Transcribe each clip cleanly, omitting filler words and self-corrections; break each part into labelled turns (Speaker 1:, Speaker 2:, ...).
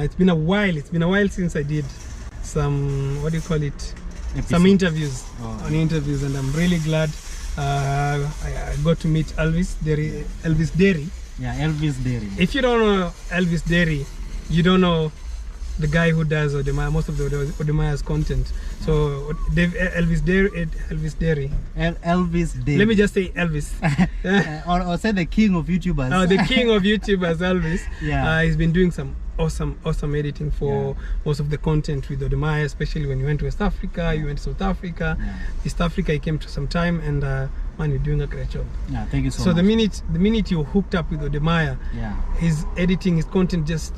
Speaker 1: It's been a while. It's been a while since I did some, what do you call it?
Speaker 2: Episodes.
Speaker 1: Some interviews on interviews, and I'm really glad I got to meet Elvis Derry. Elvis Derry.
Speaker 2: Yeah, Elvis Daily.
Speaker 1: If you don't know Elvis Derry, you don't know the guy who does most of the Odemaya's content. So Elvis Derry.
Speaker 2: Elvis Daily.
Speaker 1: Let me just say Elvis.
Speaker 2: or say the king of YouTubers.
Speaker 1: Oh, the king of YouTubers, Elvis.
Speaker 2: Yeah.
Speaker 1: He's been doing some awesome editing for most of the content with Odemaya, especially when you went to West Africa, you went to South Africa, East Africa. He came to some time, and man, you're doing a great job.
Speaker 2: Yeah, thank you so much.
Speaker 1: So the minute you hooked up with Odemaya, his editing, his content just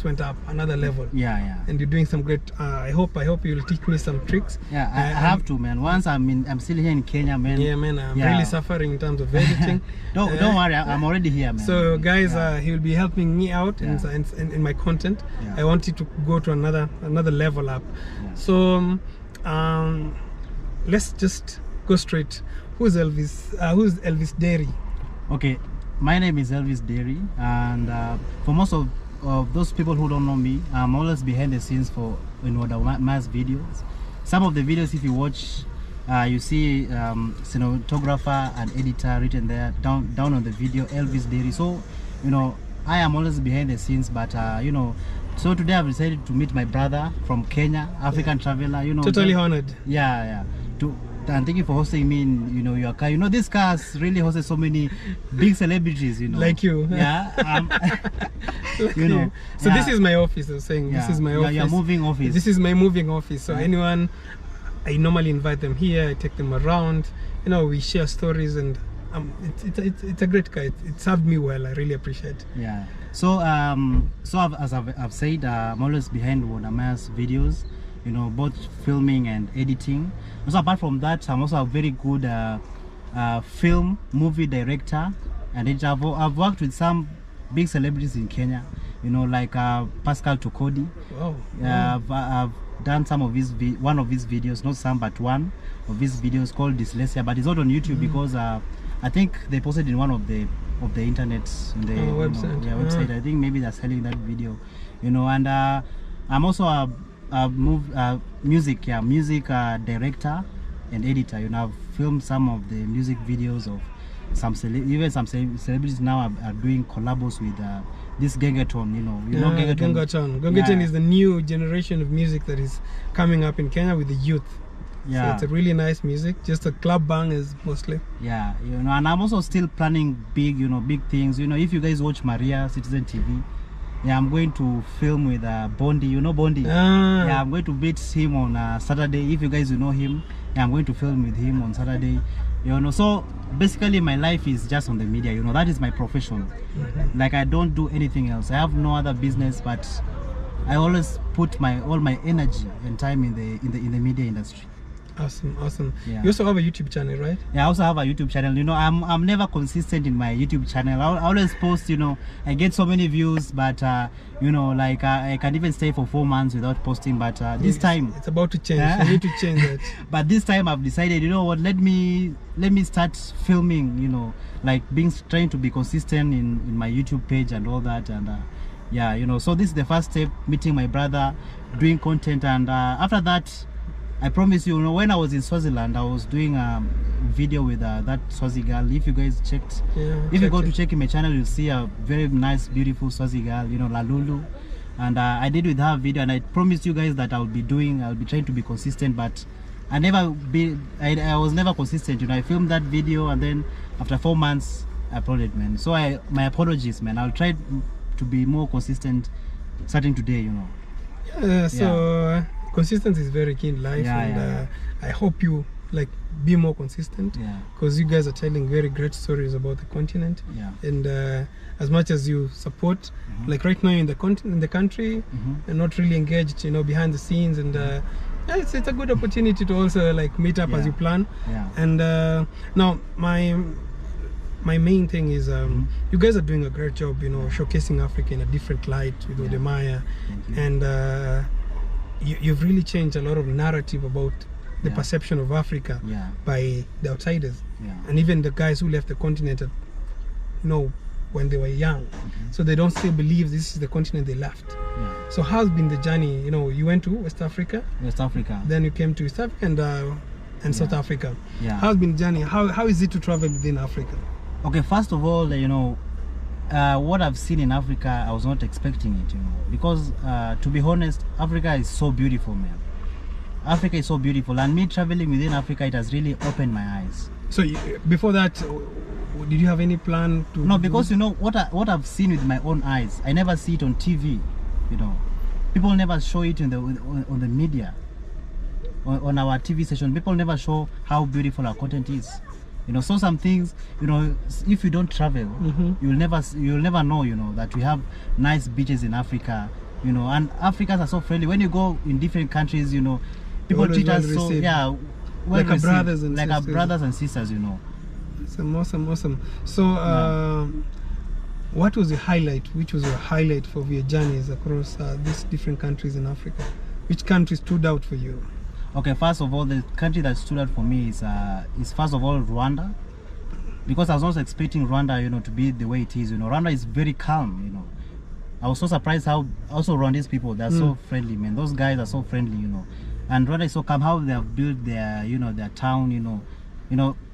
Speaker 1: went up another level. And you're doing some great. I hope you'll teach me some tricks.
Speaker 2: Yeah, I have to, man. Once I'm still here in Kenya, man.
Speaker 1: Yeah, man. I'm really suffering in terms of editing.
Speaker 2: Don't worry, I'm already here, man.
Speaker 1: So guys, he will be helping me out in my content. I want it to go to another level up. So let's just go straight. Who's Elvis Derry? Okay,
Speaker 2: my name is Elvis Derry, and for most of those people who don't know me, I'm always behind the scenes for Wode videos. Some of the videos, if you watch, you see cinematographer and editor written there down on the video, Elvis Derry. So I am always behind the scenes, but so today I've decided to meet my brother from Kenya, African traveler.
Speaker 1: Totally honored.
Speaker 2: And thank you for hosting me in your car. This car has really hosted so many big celebrities,
Speaker 1: like you. So this is my office. I was saying this is my office.
Speaker 2: Your moving office.
Speaker 1: This is my moving office. So anyone, I normally invite them here. I take them around. We share stories, and it's a great car. It served me well. I really appreciate.
Speaker 2: So as I've said, I'm always behind Wodemaya's videos. Both filming and editing. Also, apart from that, I'm also a very good movie director and editor. I've worked with some big celebrities in Kenya, like Pascal Tokodi. I've done some of one of his videos, not some, but one of his videos called Dyslexia, but it's not on YouTube because I think they posted in one of the internet
Speaker 1: website.
Speaker 2: Website. I think maybe they're selling that video, and I'm also a music director and editor. I've filmed some of the music videos of some celebrities now are doing collabos with this Gengeton.
Speaker 1: Gengeton is the new generation of music that is coming up in Kenya with the youth. So it's a really nice music, just a club bangers mostly.
Speaker 2: And I'm also still planning big things. If you guys watch Maria Citizen TV, I'm going to film with Bondi. Bondi? I'm going to meet him on Saturday. If you guys know him, I'm going to film with him on Saturday. So basically my life is just on the media. That is my profession. Like, I don't do anything else. I have no other business, but I always put all my energy and time in the media industry.
Speaker 1: Awesome. You also have a YouTube channel, right?
Speaker 2: I also have a YouTube channel. I'm never consistent in my YouTube channel. I always post, I get so many views, but I can even stay for 4 months without posting. But this time
Speaker 1: it's about to change. I need to change that.
Speaker 2: But this time I've decided, let me start filming, trying to be consistent in my YouTube page and all that. And so this is the first step, meeting my brother, doing content, and after that, I promise you, when I was in Swaziland, I was doing a video with that Swazi girl. If you guys checked, if you go to check in my channel, you'll see a very nice, beautiful Swazi girl, Lalulu. And I did with her video, and I promised you guys that I'll be trying to be consistent, but I was never consistent. I filmed that video, and then after 4 months, I uploaded, man. So my apologies, man. I'll try to be more consistent starting today,
Speaker 1: Consistency is very key in life, and I hope you be more consistent, because you guys are telling very great stories about the continent, and as much as you support, like right now in the country, and not really engaged, behind the scenes, and it's a good opportunity to also meet up as you plan, and now my main thing is you guys are doing a great job, showcasing Africa in a different light with Odemaya, and you've really changed a lot of narrative about the perception of Africa by the outsiders, and even the guys who left the continent, when they were young, so they don't still believe this is the continent they left. So how's been the journey? You know, you went to West Africa, then you came to East Africa and South Africa. How's been the journey? How is it to travel within Africa?
Speaker 2: Okay, first of all, you know, what I've seen in Africa, I was not expecting it, you know, because to be honest, Africa is so beautiful, man. Africa is so beautiful, and me traveling within Africa, it has really opened my eyes.
Speaker 1: So before that, did you have any plan to?
Speaker 2: No, because you know what I've seen with my own eyes, I never see it on TV. You know, people never show it on the media, on our TV station. People never show how beautiful our content is. You know, so some things, you know, if you don't travel, you'll never know, you know, that we have nice beaches in Africa. You know, and Africans are so friendly. When you go in different countries, you know, people treat us so
Speaker 1: like our brothers and
Speaker 2: like
Speaker 1: sisters.
Speaker 2: Our brothers and sisters, you know.
Speaker 1: Awesome. So what was your highlight? Which was your highlight for your journeys across these different countries in Africa? Which country stood out for you?
Speaker 2: Okay, first of all, the country that stood out for me is first of all Rwanda, because I was not expecting Rwanda, you know, to be the way it is. You know, Rwanda is very calm. You know, I was so surprised how also Rwandese people, they're so friendly, man. Those guys are so friendly, you know. And Rwanda is so calm. How they have built their, you know, their town, you know,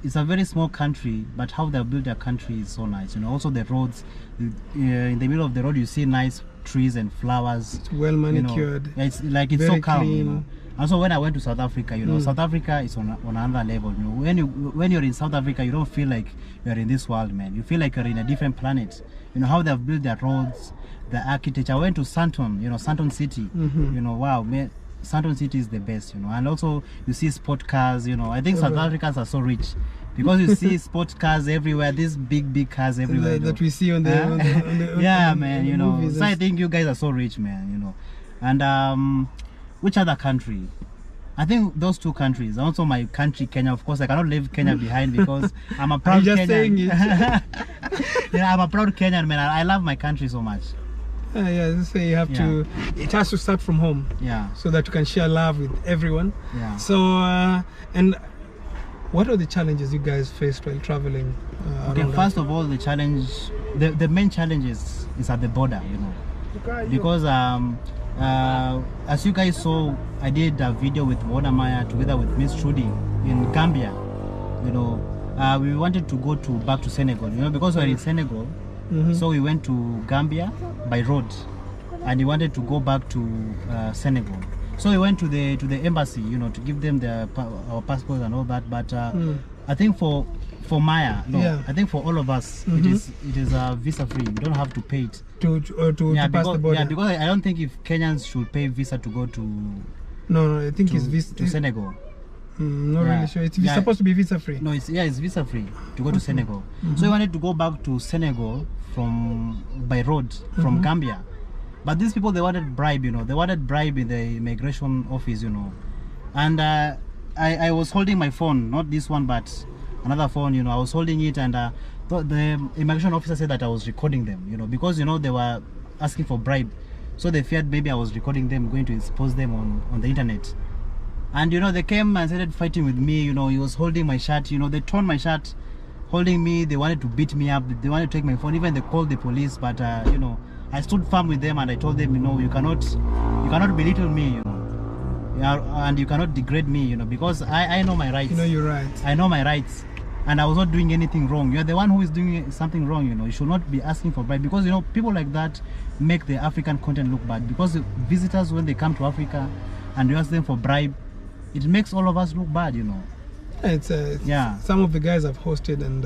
Speaker 2: it's a very small country, but how they have built their country is so nice. You know, also the roads, in the middle of the road you see nice trees and flowers.
Speaker 1: It's well manicured.
Speaker 2: You know, it's like it's so calm. You know. Also, when I went to South Africa, you know, South Africa is on another level. You know, when you're in South Africa, you don't feel like you're in this world, man. You feel like you're in a different planet. You know how they've built their roads, the architecture. I went to Sandton, you know, Sandton City. You know, wow, man. Sandton City is the best, you know, and also you see sport cars, you know. I think South Africans are so rich because you see sport cars everywhere, these big cars everywhere
Speaker 1: that we see on the
Speaker 2: yeah, man, you know. So I think you guys are so rich, man, you know. And which other country? I think those two countries. Also my country, Kenya. Of course, I cannot leave Kenya behind because I'm a proud Kenyan.
Speaker 1: Saying it.
Speaker 2: Yeah, I'm a proud Kenyan, man. I love my country so much.
Speaker 1: Yeah, so you have to. It has to start from home.
Speaker 2: Yeah.
Speaker 1: So that you can share love with everyone.
Speaker 2: Yeah.
Speaker 1: So and what are the challenges you guys faced while traveling?
Speaker 2: Okay, first of all, the challenge, the main challenge is at the border, you know, because as you guys saw, I did a video with Wode together with Miss Trudy in Gambia. You know, we wanted to go back to Senegal, you know, because we're in Senegal. So we went to Gambia by road, and we wanted to go back to Senegal. So we went to the embassy, you know, to give them our passports and all that. But I think for Maya, I think for all of us, it is visa free. You don't have to pay it to pass the border. Yeah, because I don't think if Kenyans should pay visa to go to.
Speaker 1: No, I think it's visa
Speaker 2: to Senegal.
Speaker 1: Not really sure. It's supposed to be visa free.
Speaker 2: No, it's visa free to go to Senegal. So we wanted to go back to Senegal by road from Gambia, but these people, they wanted bribe, you know. They wanted bribe in the immigration office, you know. And I was holding my phone, not this one, but another phone, you know. I was holding it, and the immigration officer said that I was recording them, you know, because, you know, they were asking for bribe, so they feared maybe I was recording them, going to expose them on the internet. And, you know, they came and started fighting with me, you know. He was holding my shirt, you know. They torn my shirt, holding me. They wanted to beat me up. They wanted to take my phone. Even they called the police. But, you know, I stood firm with them, and I told them, you know, you cannot belittle me, you know. And you cannot degrade me, you know, because I know my rights.
Speaker 1: You know your rights.
Speaker 2: I know my rights. And I was not doing anything wrong. You're the one who is doing something wrong, you know. You should not be asking for bribe, because, you know, people like that make the African content look bad. Because the visitors, when they come to Africa and you ask them for bribe, it makes all of us look bad, you know.
Speaker 1: It's some of the guys I've hosted, and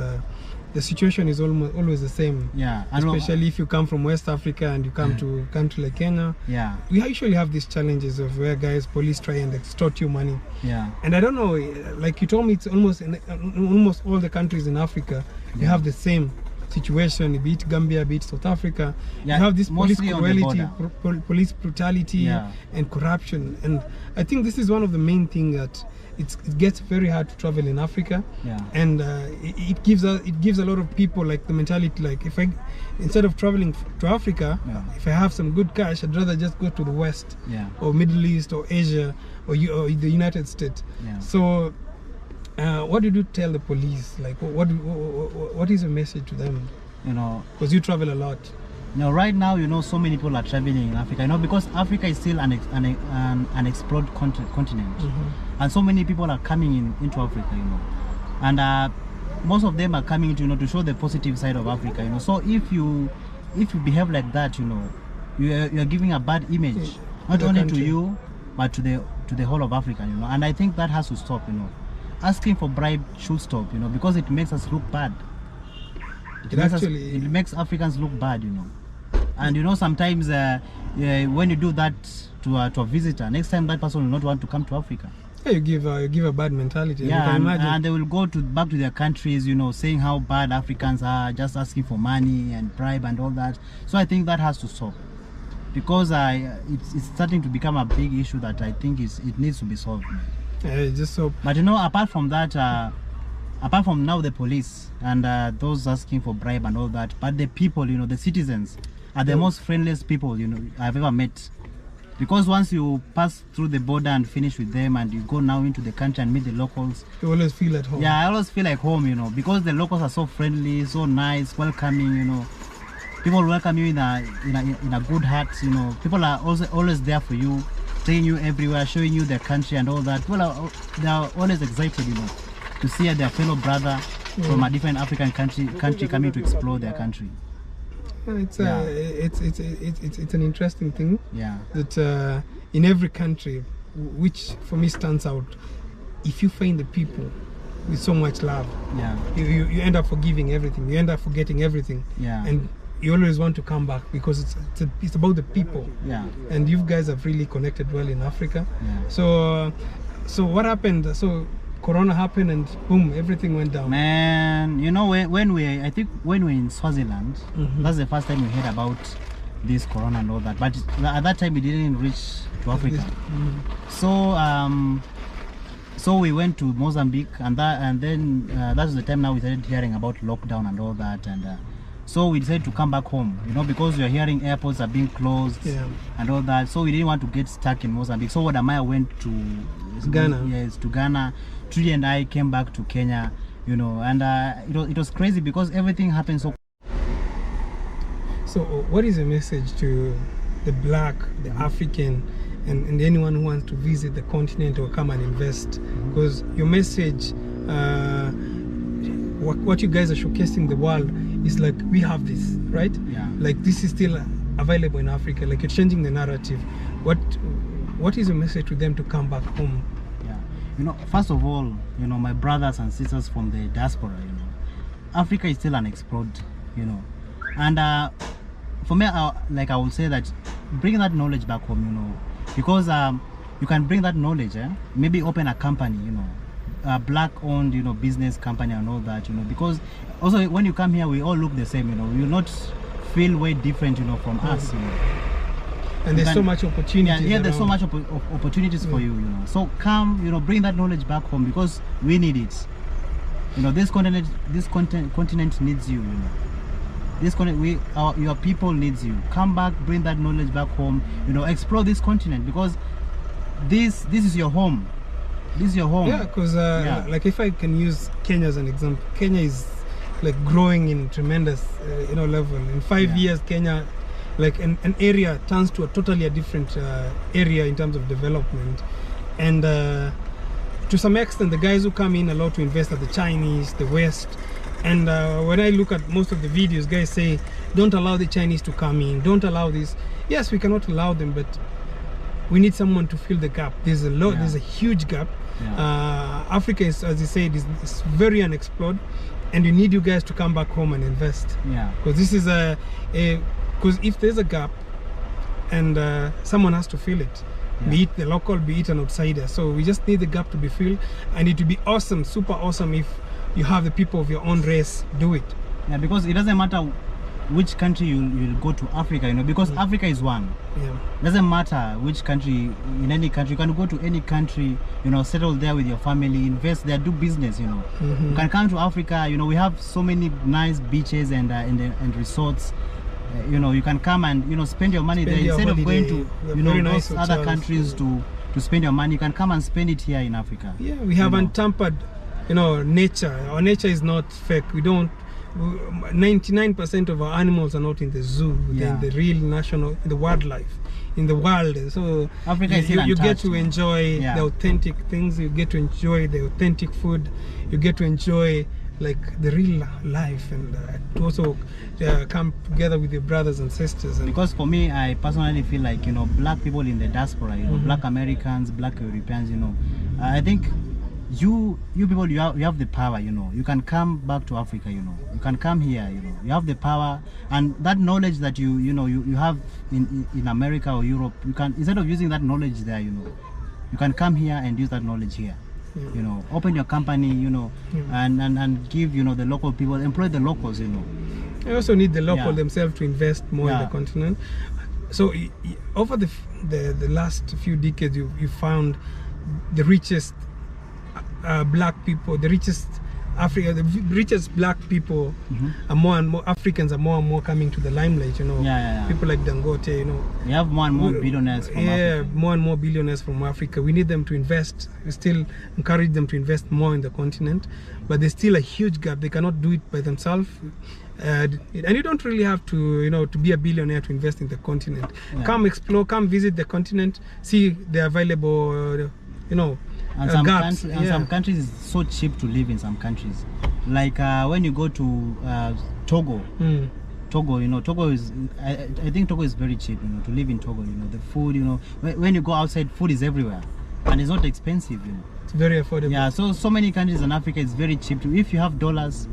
Speaker 1: the situation is always the same.
Speaker 2: Yeah.
Speaker 1: Especially if you come from West Africa and you come to a country like Kenya.
Speaker 2: Yeah.
Speaker 1: We usually have these challenges of where police try and extort you money.
Speaker 2: Yeah.
Speaker 1: And I don't know, like you told me, it's almost in almost all the countries in Africa, you have the same situation, be it Gambia, be it South Africa. You have this police cruelty, police brutality, and corruption. And I think this is one of the main things that it gets very hard to travel in Africa. And it gives a lot of people like the mentality, like, if I, instead of traveling to Africa, if I have some good cash, I'd rather just go to the West, or Middle East, or Asia, or the United States. So what did you tell the police? Like, what is your message to them?
Speaker 2: You know,
Speaker 1: because you travel a lot.
Speaker 2: Now, right now, you know, so many people are traveling in Africa, you know, because Africa is still an explored continent, and so many people are coming into Africa, you know, and most of them are coming to, you know, to show the positive side of Africa, you know. So if you behave like that, you know, you are giving a bad image, not only to you, but to the whole of Africa, you know. And I think that has to stop, you know. Asking for bribe should stop, you know, because it makes us look bad. It makes Africans look bad, you know. And you know, sometimes when you do that to a visitor, next time that person will not want to come to Africa.
Speaker 1: Yeah, you give a bad mentality.
Speaker 2: Yeah, and they will go back to their countries, you know, saying how bad Africans are, just asking for money and bribe and all that. So I think that has to stop, because it's starting to become a big issue that I think it needs to be solved.
Speaker 1: Yeah, just so.
Speaker 2: But you know, apart from that, apart from now the police and those asking for bribe and all that, but the people, you know, the citizens are the most friendliest people, you know, I've ever met. Because once you pass through the border and finish with them, and you go now into the country and meet the locals,
Speaker 1: you always feel at home.
Speaker 2: Yeah, I always feel like home, you know, because the locals are so friendly, so nice, welcoming, you know. People welcome you in a good heart, you know. People are also always there for you, taking you everywhere, showing you their country and all that. People they are always excited, you know, to see their fellow brother from a different African country coming to explore their country.
Speaker 1: It's an interesting thing.
Speaker 2: Yeah.
Speaker 1: That in every country, which for me stands out, if you find the people with so much love,
Speaker 2: yeah,
Speaker 1: you end up forgiving everything. You end up forgetting everything.
Speaker 2: Yeah.
Speaker 1: And you always want to come back, because it's about the people.
Speaker 2: Yeah.
Speaker 1: And you guys have really connected well in Africa.
Speaker 2: Yeah.
Speaker 1: So what happened? So Corona happened and boom, everything went down.
Speaker 2: Man, you know, when we're in Swaziland, that's the first time we heard about this Corona and all that. But at that time, it didn't reach to Africa. So we went to Mozambique, and then that's the time now we started hearing about lockdown and all that, and so we decided to come back home, you know, because we are hearing airports are being closed and all that. So we didn't want to get stuck in Mozambique. So Wode went to
Speaker 1: Ghana.
Speaker 2: Yes, to Ghana. Trudy and I came back to Kenya, you know, and it was crazy because everything happened so.
Speaker 1: So what is the message to the black, the African, and anyone who wants to visit the continent or come and invest? Because your message, what you guys are showcasing the world is like, we have this, right?
Speaker 2: Yeah.
Speaker 1: Like this is still available in Africa. Like, you're changing the narrative. What is your message to them to come back home?
Speaker 2: Yeah, you know, first of all, you know, my brothers and sisters from the diaspora, you know, Africa is still unexplored, you know, and for me, I would say that bring that knowledge back home, you know, because you can bring that knowledge, maybe open a company, you know, a black-owned, you know, business company and all that, you know, because also when you come here, we all look the same, you know, you will not feel way different, you know, from us, you know.
Speaker 1: And there's so much opportunities.
Speaker 2: Yeah, there's so much opportunities for you, you know. So come, you know, bring that knowledge back home, because we need it. You know, this continent needs you, you know. Your people needs you. Come back, bring that knowledge back home, you know, explore this continent, because this is your home. This is your home.
Speaker 1: Yeah, because like, if I can use Kenya as an example, Kenya is like growing in tremendous you know, level. In 5 years, Kenya, like an area turns to a totally different area in terms of development. And to some extent, the guys who come in a lot to invest are the Chinese, the West. And when I look at most of the videos, guys say, don't allow the Chinese to come in, don't allow this. Yes, we cannot allow them, but we need someone to fill the gap. There's a huge gap. Africa is, as you said, is very unexplored, and we need you guys to come back home and invest. Yeah, because this is because if there's a gap, and someone has to fill it, be it the local, be it an outsider. So we just need the gap to be filled, and it would be awesome, super awesome, if you have the people of your own race do it.
Speaker 2: Yeah, because it doesn't matter which country you'll go to Africa, you know, because Africa is one. Yeah. Doesn't matter which country, in any country, you can go to any country, you know, settle there with your family, invest there, do business, you know. You can come to Africa, you know, we have so many nice beaches and resorts. You know, you can come and, you know, spend your money there instead of going to, you know, those other countries to spend your money. You can come and spend it here in Africa.
Speaker 1: Yeah, we have untampered, you know, nature. Our nature is not fake. We 99% of our animals are not in the zoo, they're in the real national, the wildlife, in the wild. So
Speaker 2: Africa is
Speaker 1: you get to enjoy the authentic things, you get to enjoy the authentic food, you get to enjoy like the real life, and to also come together with your brothers and sisters. And
Speaker 2: because for me, I personally feel like, you know, black people in the diaspora, you know, black Americans, black Europeans, you know, I think you people, you have the power, you know. You can come back to Africa, you know. You can come here, you know. You have the power, and that knowledge that you have in America or Europe, you can, instead of using that knowledge there, you know, you can come here and use that knowledge here. You know, open your company, you know, and give, you know, the local people, employ the locals, you know.
Speaker 1: You also need the local themselves to invest more in the continent. So over the last few decades, you found the richest black people, the richest black people are more and more, Africans are more and more coming to the limelight, you know. People like Dangote, you know.
Speaker 2: We have more and more billionaires from Africa.
Speaker 1: More and more billionaires from Africa. We need them to invest. We still encourage them to invest more in the continent, but there's still a huge gap. They cannot do it by themselves. And you don't really have to, you know, to be a billionaire to invest in the continent. Come explore, come visit the continent, see the available, you know,
Speaker 2: and some countries is so cheap to live in. Some countries, like when you go to Togo, Togo, you know, Togo is, I think Togo is very cheap, you know, to live in Togo. You know, the food, you know, when you go outside, food is everywhere, and it's not expensive, you know.
Speaker 1: It's very affordable.
Speaker 2: Yeah, so many countries in Africa is very cheap. If you have dollars,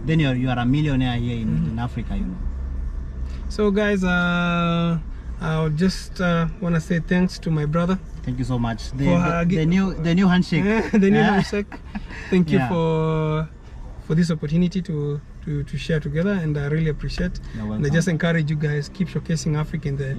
Speaker 2: then you are a millionaire here in Africa, you know.
Speaker 1: So guys, I just want to say thanks to my brother.
Speaker 2: Thank you so much. The new handshake.
Speaker 1: The new handshake. Thank you for this opportunity to share together, and I really appreciate. And I just encourage you guys, keep showcasing Africa in the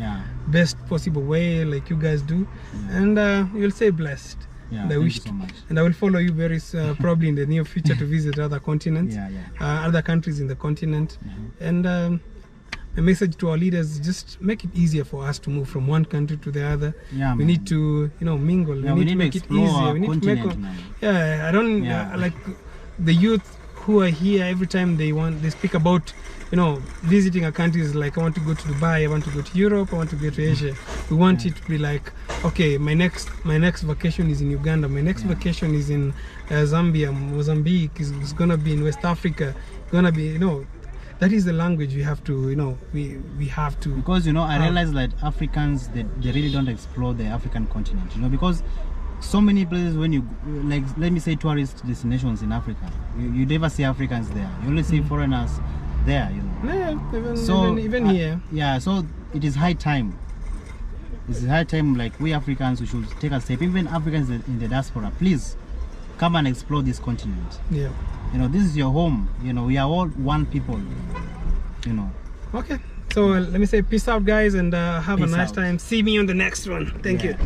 Speaker 1: best possible way, like you guys do, and you'll stay blessed. And I wish,
Speaker 2: so much.
Speaker 1: And I will follow you very probably in the near future to visit other continents, other countries in the continent, and. The message to our leaders: just make it easier for us to move from one country to the other. We need to, you know, mingle. We need to make it easier. We need to make. I don't like the youth who are here. Every time they speak about, you know, visiting a country is like, I want to go to Dubai, I want to go to Europe, I want to go to Asia. We want it to be like, okay, my next vacation is in Uganda, my next vacation is in Zambia, Mozambique, is gonna be in West Africa, gonna be, you know. That is the language we have to, you know, we have to. Because,
Speaker 2: you know, I realize that Africans, they really don't explore the African continent, you know, because so many places, when you, like, let me say tourist destinations in Africa, you never see Africans there. You only see foreigners there, you know.
Speaker 1: Even here.
Speaker 2: Yeah, so it is high time. It's high time, like, we Africans, we should take a step. Even Africans in the diaspora, please come and explore this continent. You know, this is your home. You know, we are all one people. You know.
Speaker 1: Okay. So let me say peace out, guys, and have a nice time. See me on the next one. Thank you.